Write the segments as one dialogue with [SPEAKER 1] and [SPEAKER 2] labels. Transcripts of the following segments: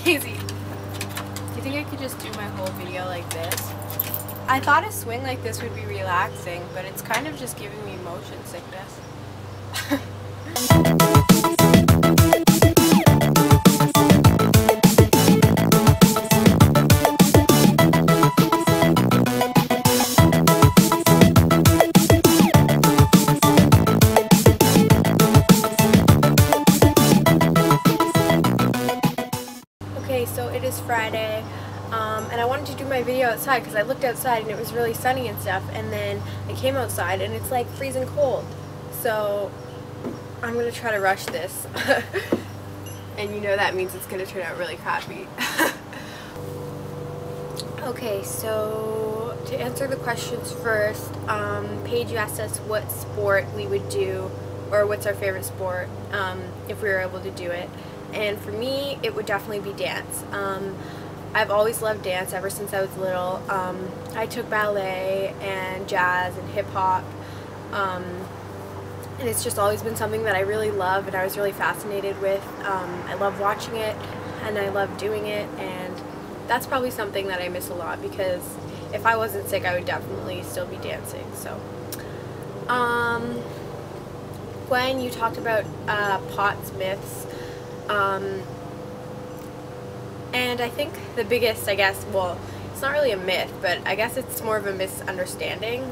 [SPEAKER 1] Daisy, do you think I could just do my whole video like this? I thought a swing like this would be relaxing, but it's kind of just giving me motion sickness. Okay, so it is Friday, and I wanted to do my video outside because I looked outside and it was really sunny and stuff, and then I came outside and it's like freezing cold. So I'm going to try to rush this. And you know that means it's going to turn out really crappy. Okay, so to answer the questions first, Paige, you asked us what sport we would do, or what's our favorite sport, if we were able to do it. And for me, it would definitely be dance. I've always loved dance ever since I was little. I took ballet and jazz and hip-hop, and it's just always been something that I really love and I was really fascinated with. I love watching it and I love doing it, and that's probably something that I miss a lot, because if I wasn't sick I would definitely still be dancing. So Gwen, you talked about POTS myths. And I think the biggest, I guess, well, it's not really a myth, but I guess it's more of a misunderstanding.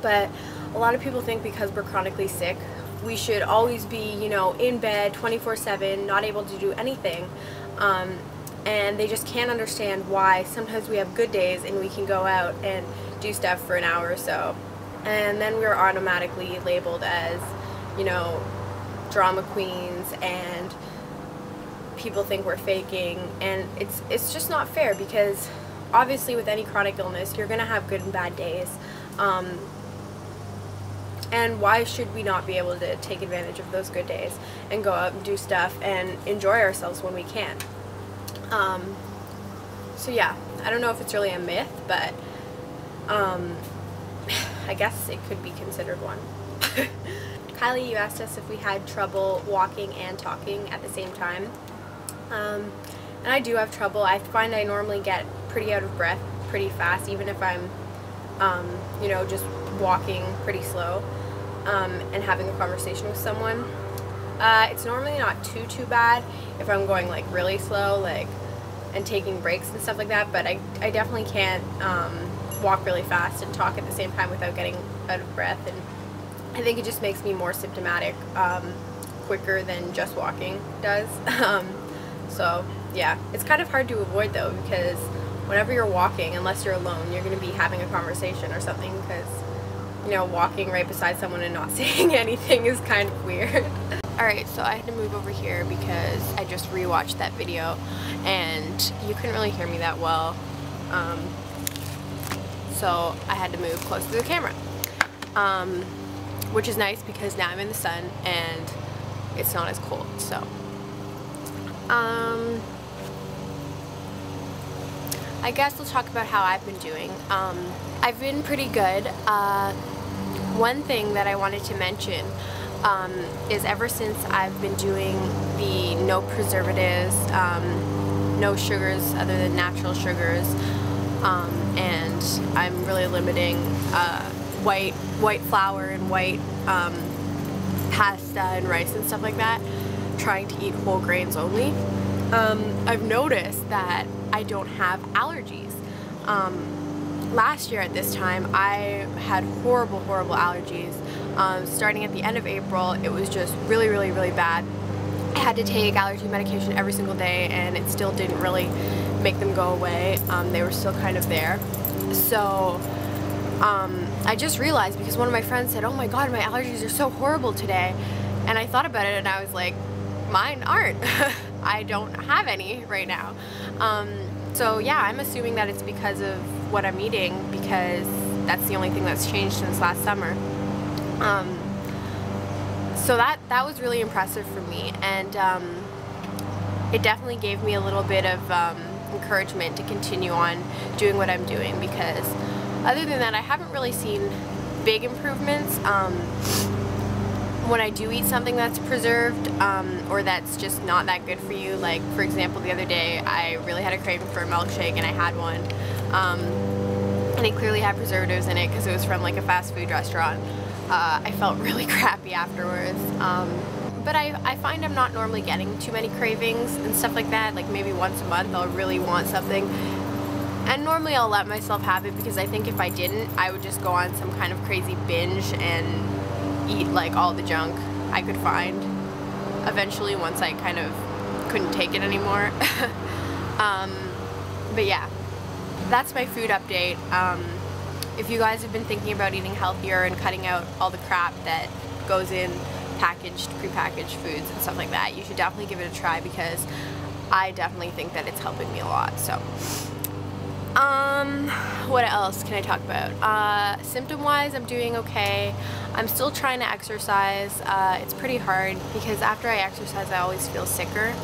[SPEAKER 1] But a lot of people think because we're chronically sick, we should always be, you know, in bed 24/7, not able to do anything. And they just can't understand why sometimes we have good days and we can go out and do stuff for an hour or so. And then we're automatically labeled as, you know, drama queens, and people think we're faking, and it's just not fair, because obviously with any chronic illness you're gonna have good and bad days, and why should we not be able to take advantage of those good days and go out and do stuff and enjoy ourselves when we can? So yeah, I don't know if it's really a myth, but I guess it could be considered one. Kylie, you asked us if we had trouble walking and talking at the same time. And I do have trouble. I find I normally get pretty out of breath pretty fast, even if I'm, you know, just walking pretty slow, and having a conversation with someone. It's normally not too bad if I'm going like really slow, like, and taking breaks and stuff like that, but I definitely can't walk really fast and talk at the same time without getting out of breath, and I think it just makes me more symptomatic quicker than just walking does. So yeah, it's kind of hard to avoid though, because whenever you're walking, unless you're alone, you're going to be having a conversation or something, because, you know, walking right beside someone and not saying anything is kind of weird. Alright, so I had to move over here because I just rewatched that video and you couldn't really hear me that well, so I had to move closer to the camera. Which is nice because now I'm in the sun and it's not as cold. So I guess we'll talk about how I've been doing. I've been pretty good. One thing that I wanted to mention is ever since I've been doing the no preservatives, no sugars other than natural sugars, and I'm really limiting white flour and white pasta and rice and stuff like that, trying to eat whole grains only. I've noticed that I don't have allergies. Last year at this time I had horrible allergies. Starting at the end of April, it was just really bad. I had to take allergy medication every single day and it still didn't really make them go away. They were still kind of there. So I just realized, because one of my friends said, "Oh my god, my allergies are so horrible today," and I thought about it and I was like, mine aren't. I don't have any right now. So yeah, I'm assuming that it's because of what I'm eating, because that's the only thing that's changed since last summer. So that was really impressive for me, and it definitely gave me a little bit of encouragement to continue on doing what I'm doing, because other than that I haven't really seen big improvements. when I do eat something that's preserved or that's just not that good for you, like for example the other day I really had a craving for a milkshake and I had one and it clearly had preservatives in it because it was from like a fast food restaurant. I felt really crappy afterwards. But I find I'm not normally getting too many cravings and stuff like that. Like maybe once a month I'll really want something. And normally I'll let myself have it because I think if I didn't, I would just go on some kind of crazy binge and eat like all the junk I could find eventually once I kind of couldn't take it anymore. But yeah, that's my food update. If you guys have been thinking about eating healthier and cutting out all the crap that goes in packaged, prepackaged foods and stuff like that, you should definitely give it a try because I definitely think that it's helping me a lot. So, what else can I talk about? Symptom-wise, I'm doing okay. I'm still trying to exercise. It's pretty hard because after I exercise, I always feel sicker.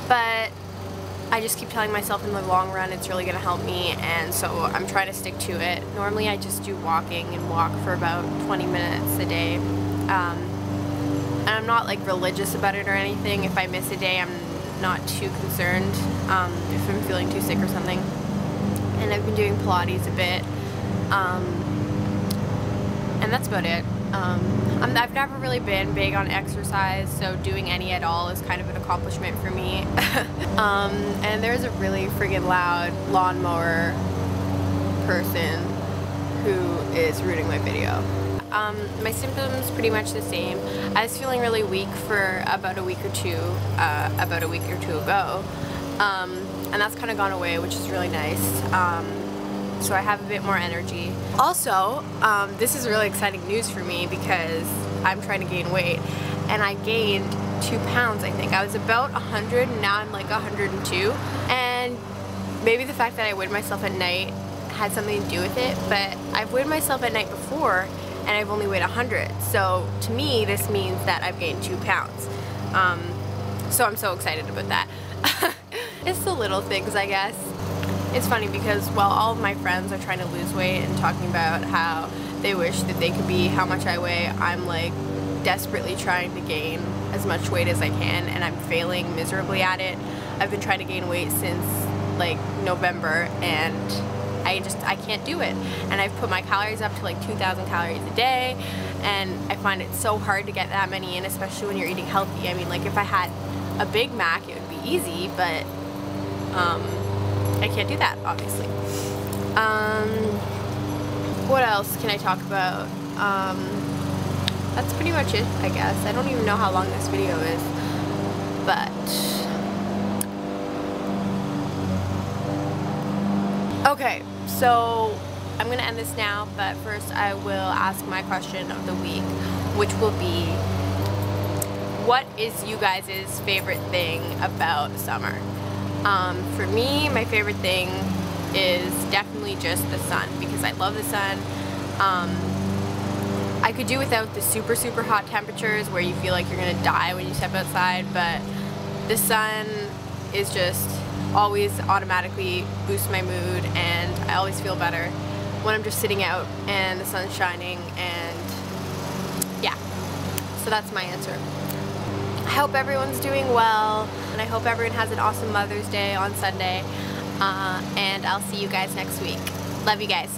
[SPEAKER 1] But I just keep telling myself in the long run it's really going to help me, and so I'm trying to stick to it. Normally I just do walking and walk for about 20 minutes a day. And I'm not like religious about it or anything. If I miss a day, I'm not too concerned if I'm feeling too sick or something. And I've been doing Pilates a bit. And that's about it. I've never really been big on exercise, so doing any at all is kind of an accomplishment for me. And there's a really friggin' loud lawnmower person who is ruining my video. My symptoms pretty much the same. I was feeling really weak for about a week or two ago, and that's kind of gone away, which is really nice. So I have a bit more energy. Also, this is really exciting news for me because I'm trying to gain weight, and I gained 2 pounds, I think. I was about 100 and now I'm like 102, and maybe the fact that I weighed myself at night had something to do with it, but I've weighed myself at night before and I've only weighed 100, so to me this means that I've gained 2 pounds. So I'm so excited about that. It's the little things, I guess. It's funny because while all of my friends are trying to lose weight and talking about how they wish that they could be how much I weigh, I'm like desperately trying to gain as much weight as I can, and I'm failing miserably at it. I've been trying to gain weight since like November, and I can't do it. And I've put my calories up to like 2,000 calories a day, and I find it so hard to get that many in, especially when you're eating healthy. I mean, like if I had a Big Mac it would be easy, but I can't do that, obviously. What else can I talk about? That's pretty much it, I guess. I don't even know how long this video is, but okay, so I'm gonna end this now, but first I will ask my question of the week, which will be, what is you guys' favorite thing about summer? For me, my favorite thing is definitely just the sun, because I love the sun. I could do without the super, super hot temperatures where you feel like you're gonna die when you step outside, but the sun is just always automatically boosts my mood, and I always feel better when I'm just sitting out and the sun's shining, and yeah, so that's my answer. I hope everyone's doing well, and I hope everyone has an awesome Mother's Day on Sunday, and I'll see you guys next week. Love you guys.